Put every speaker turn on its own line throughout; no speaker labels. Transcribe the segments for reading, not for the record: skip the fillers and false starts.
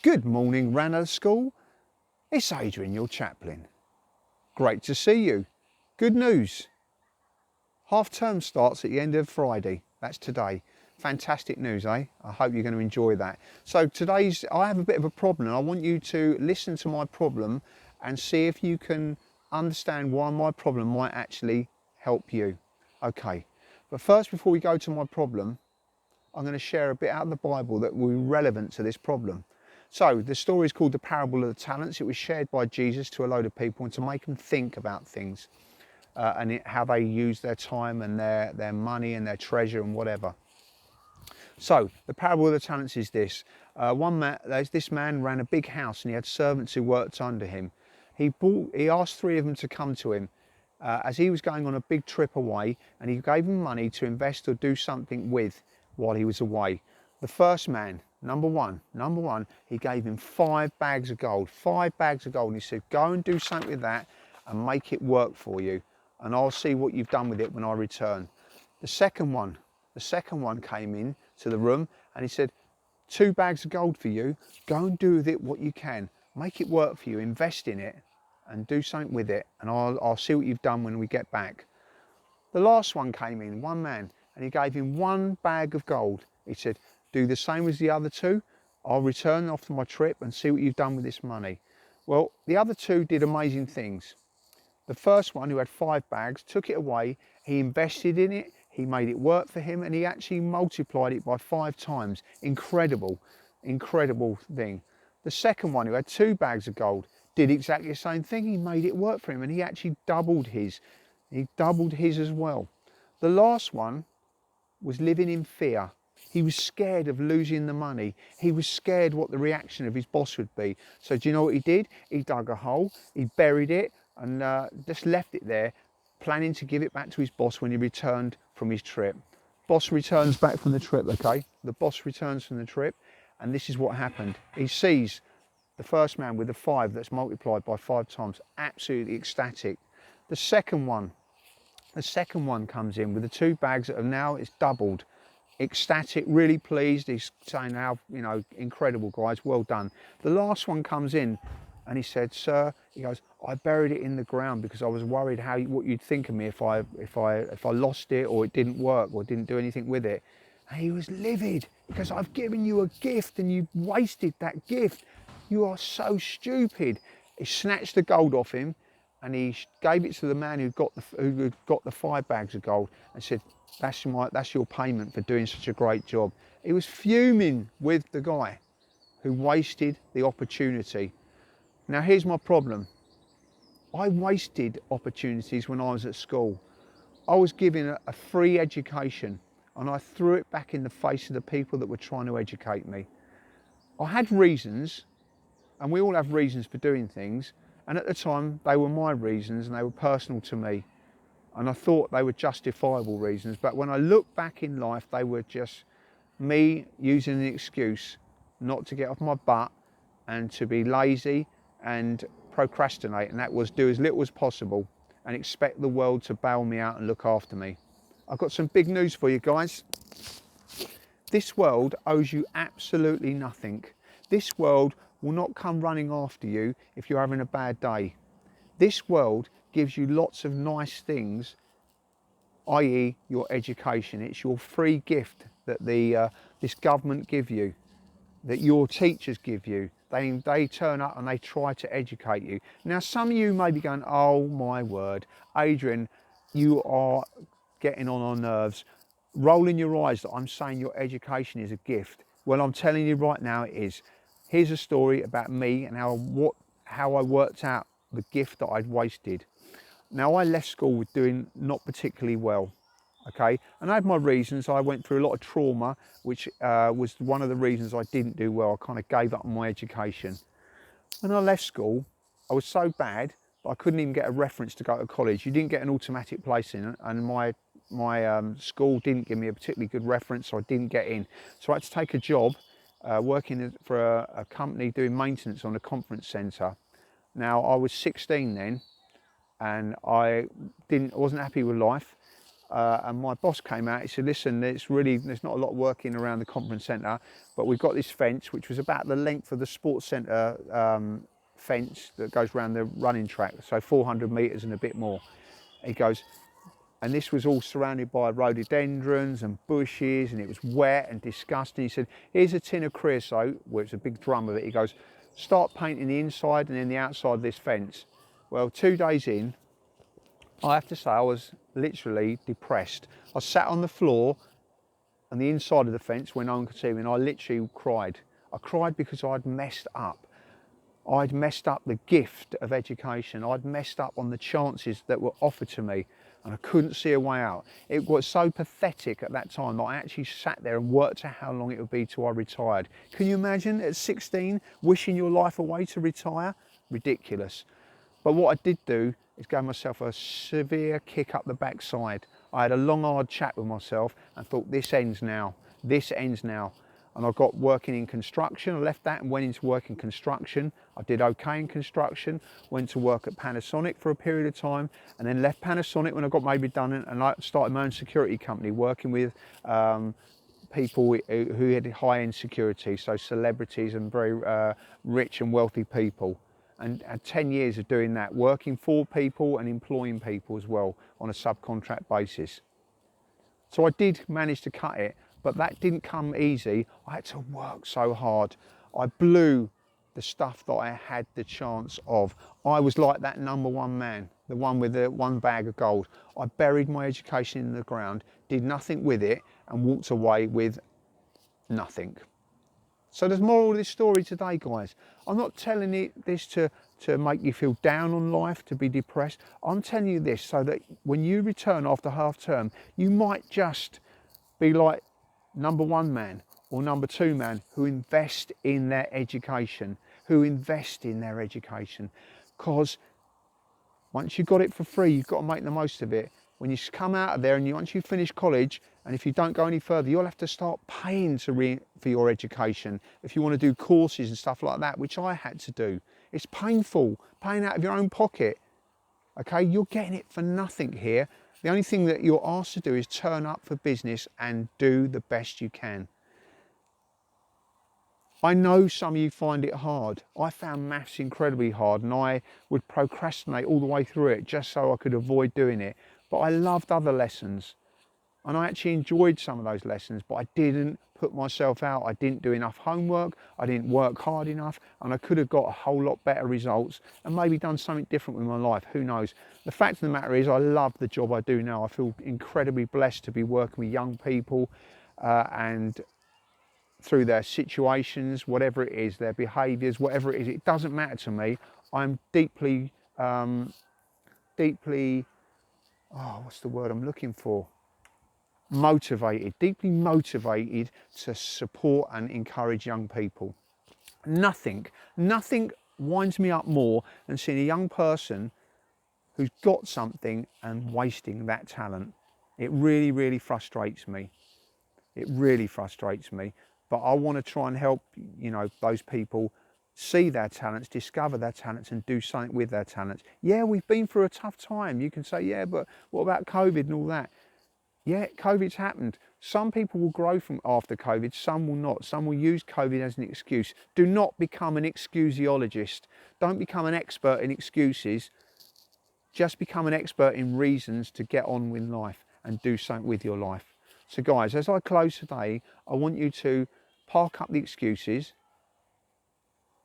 Good morning, Ranelagh School. It's Adrian, your chaplain. Great to see you. Good news. Half term starts at the end of Friday. That's today. Fantastic news, eh? I hope you're going to enjoy that. So I have a bit of a problem, and I want you to listen to my problem and see if you can understand why my problem might actually help you. Okay, but first, before we go to my problem, I'm going to share a bit out of the Bible that will be relevant to this problem. So the story is called The Parable of the Talents. It was shared by Jesus to a load of people and to make them think about things how they use their time and their money and their treasure and whatever. So the Parable of the Talents is this. This man ran a big house and he had servants who worked under him. He asked 3 of them to come to him as he was going on a big trip away, and he gave them money to invest or do something with while he was away. The first man, number one, he gave him 5 bags of gold, 5 bags of gold. And he said, go and do something with that and make it work for you. And I'll see what you've done with it when I return. The second one came in to the room and he said, 2 bags of gold for you. Go and do with it what you can. Make it work for you, invest in it and do something with it. And I'll see what you've done when we get back. The last one came in, one man, and he gave him 1 bag of gold. He said, do the same as the other 2. I'll return after my trip and see what you've done with this money. Well, the other 2 did amazing things. The first one, who had 5 bags, took it away. He invested in it. He made it work for him, and he actually multiplied it by 5 times. Incredible thing. The second one, who had 2 bags of gold, did exactly the same thing. He made it work for him, and he actually doubled his. He doubled his as well. The last one was living in fear. He was scared of losing the money. He was scared what the reaction of his boss would be. So do you know what he did? He dug a hole, he buried it, and just left it there, planning to give it back to his boss when he returned from his trip. Boss returns back from the trip, okay? The boss returns from the trip, and this is what happened. He sees the first man with the 5 that's multiplied by 5 times, absolutely ecstatic. The second one comes in with the 2 bags that have now it's doubled. Ecstatic, really pleased. He's saying, how, incredible guys, well done. The last one comes in and he said, sir, he goes, I buried it in the ground because I was worried what you'd think of me if I lost it or it didn't work or didn't do anything with it. And he was livid because I've given you a gift and you wasted that gift. You are so stupid. He snatched the gold off him and he gave it to the man who got the 5 bags of gold and said, that's your payment for doing such a great job. He was fuming with the guy who wasted the opportunity. Now here's my problem. I wasted opportunities when I was at school. I was given a free education and I threw it back in the face of the people that were trying to educate me. I had reasons, and we all have reasons for doing things, and at the time they were my reasons and they were personal to me. And I thought they were justifiable reasons, but when I look back in life, they were just me using an excuse not to get off my butt and to be lazy and procrastinate, and that was do as little as possible and expect the world to bail me out and look after me. I've got some big news for you guys. This world owes you absolutely nothing. This world will not come running after you if you're having a bad day. This world gives you lots of nice things, i.e. your education. It's your free gift that this government give you, that your teachers give you. They turn up and they try to educate you. Now some of you may be going, oh my word, Adrian, you are getting on our nerves, rolling your eyes that I'm saying your education is a gift. Well, I'm telling you right now it is. Here's a story about me and how I worked out the gift that I'd wasted. Now I left school with doing not particularly well, okay? And I had my reasons. I went through a lot of trauma, which was one of the reasons I didn't do well. I kind of gave up on my education. When I left school, I was so bad that I couldn't even get a reference to go to college. You didn't get an automatic place in, and my school didn't give me a particularly good reference, so I didn't get in. So I had to take a job working for a company doing maintenance on a conference centre. Now I was 16 then, and I wasn't happy with life. and my boss came out. He said, listen, there's not a lot working around the conference centre, but we've got this fence which was about the length of the sports centre fence that goes around the running track, so 400 metres and a bit more. He goes, and this was all surrounded by rhododendrons and bushes, and it was wet and disgusting. He said, here's a tin of creosote, where it's a big drum of it. He goes, start painting the inside and then the outside of this fence. Well, 2 days in, I have to say I was literally depressed. I sat on the floor on the inside of the fence when no one could see me, and I literally cried. I cried because I'd messed up. I'd messed up the gift of education. I'd messed up on the chances that were offered to me, and I couldn't see a way out. It was so pathetic at that time that I actually sat there and worked out how long it would be till I retired. Can you imagine at 16 wishing your life away to retire? Ridiculous. But what I did do is gave myself a severe kick up the backside. I had a long, hard chat with myself and thought, this ends now. This ends now. And I got working in construction. I left that and went into work in construction. I did okay in construction, went to work at Panasonic for a period of time, and then left Panasonic when I got made redundant, and I started my own security company working with people who had high-end security, so celebrities and very rich and wealthy people. And had 10 years of doing that, working for people and employing people as well on a subcontract basis. So I did manage to cut it, but that didn't come easy. I had to work so hard. I blew the stuff that I had the chance of. I was like that #1 man, the one with the one bag of gold. I buried my education in the ground, did nothing with it, and walked away with nothing. So there's moral of this story today, guys. I'm not telling this to make you feel down on life, to be depressed. I'm telling you this so that when you return after half term, you might just be like #1 man or #2 man who invest in their education, Because once you've got it for free, you've got to make the most of it. When you come out of there and once you finish college, and if you don't go any further, you'll have to start paying for your education if you want to do courses and stuff like that, which I had to do. It's painful, paying out of your own pocket. Okay, you're getting it for nothing here. The only thing that you're asked to do is turn up for business and do the best you can. I know some of you find it hard. I found maths incredibly hard, and I would procrastinate all the way through it just so I could avoid doing it. But I loved other lessons, and I actually enjoyed some of those lessons, but I didn't put myself out. I didn't do enough homework. I didn't work hard enough, and I could have got a whole lot better results and maybe done something different with my life. Who knows? The fact of the matter is I love the job I do now. I feel incredibly blessed to be working with young people and through their situations, whatever it is, their behaviours, whatever it is, it doesn't matter to me. I'm deeply, what's the word I'm looking for? Deeply motivated to support and encourage young people. Nothing winds me up more than seeing a young person who's got something and wasting that talent. It really, really frustrates me. It really frustrates me. But I want to try and help, those people see their talents, discover their talents, and do something with their talents. Yeah, we've been through a tough time. You can say, yeah, but what about COVID and all that? Yeah, COVID's happened. Some people will grow from after COVID, some will not. Some will use COVID as an excuse. Do not become an excusiologist. Don't become an expert in excuses. Just become an expert in reasons to get on with life and do something with your life. So guys, as I close today, I want you to park up the excuses,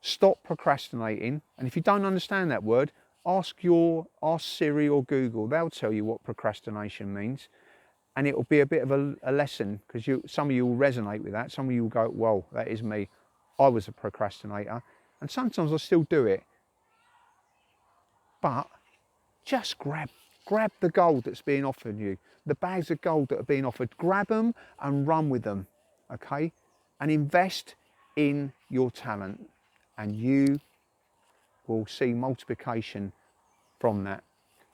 stop procrastinating, and if you don't understand that word, ask Siri or Google. They'll tell you what procrastination means, and it will be a bit of a lesson, because some of you will resonate with that. Some of you will go, well, that is me. I was a procrastinator, and sometimes I still do it. But just grab the gold that's being offered you, the bags of gold that are being offered. Grab them and run with them, okay? And invest in your talent, and you will see multiplication from that.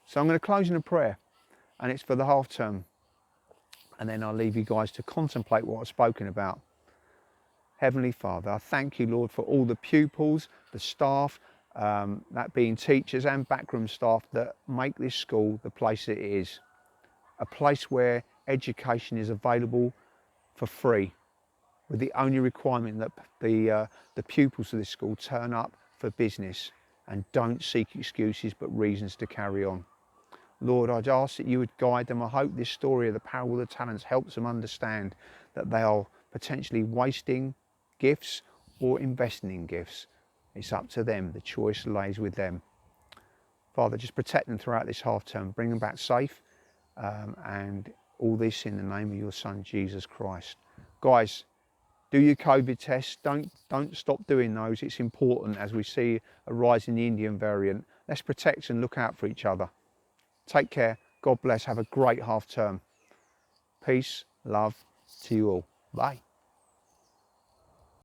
So I'm going to close in a prayer, and it's for the half term, and then I'll leave you guys to contemplate what I've spoken about. Heavenly Father, I thank you, Lord, for all the pupils, the staff, that being teachers and backroom staff, that make this school the place it is. a place where education is available for free, with the only requirement that the pupils of this school turn up for business and don't seek excuses but reasons to carry on. Lord, I'd ask that you would guide them. I hope this story of the parable of the talents helps them understand that they are potentially wasting gifts or investing in gifts. It's up to them. The choice lays with them. Father, just protect them throughout this half term. Bring them back safe, and all this in the name of your Son, Jesus Christ. Guys, do your COVID tests. Don't stop doing those. It's important as we see a rise in the Indian variant. Let's protect and look out for each other. Take care. God bless. Have a great half term. Peace, love to you all. Bye.